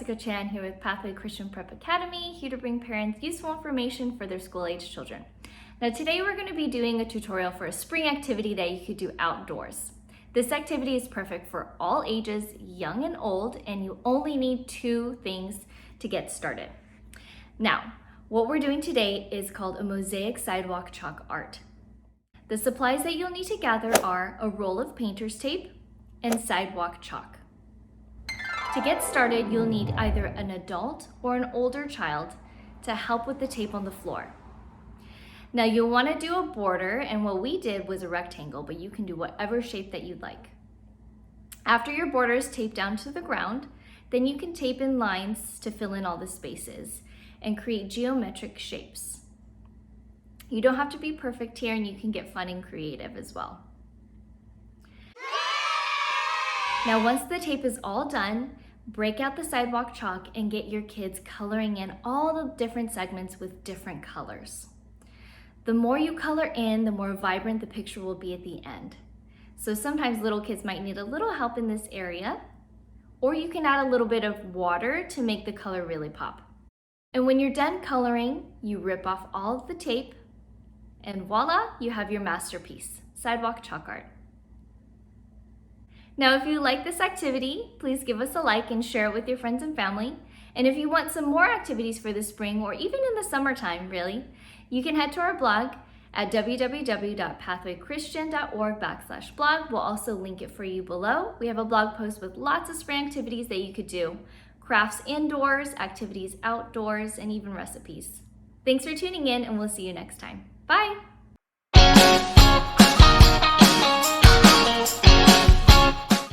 Jessica Chan here with Pathway Christian Prep Academy, here to bring parents useful information for their school-age children. Now today we're going to be doing a tutorial for a spring activity that you could do outdoors. This activity is perfect for all ages, young and old, and you only need 2 things to get started. Now, what we're doing today is called a Mosaic Sidewalk chalk art. The supplies that you'll need to gather are a roll of painter's tape and sidewalk chalk. To get started, you'll need either an adult or an older child to help with the tape on the floor. Now you'll want to do a border, and what we did was a rectangle, but you can do whatever shape that you'd like. After your border is taped down to the ground, then you can tape in lines to fill in all the spaces and create geometric shapes. You don't have to be perfect here, and you can get fun and creative as well. Now once the tape is all done, break out the sidewalk chalk and get your kids coloring in all the different segments with different colors. The more you color in, the more vibrant the picture will be at the end. So sometimes little kids might need a little help in this area, or you can add a little bit of water to make the color really pop. And when you're done coloring, you rip off all of the tape, and voila, you have your masterpiece, sidewalk chalk art. Now, if you like this activity, please give us a like and share it with your friends and family. And if you want some more activities for the spring or even in the summertime, really, you can head to our blog at www.pathwaychristian.org/blog. We'll also link it for you below. We have a blog post with lots of spring activities that you could do, crafts indoors, activities outdoors, and even recipes. Thanks for tuning in, and we'll see you next time. Bye.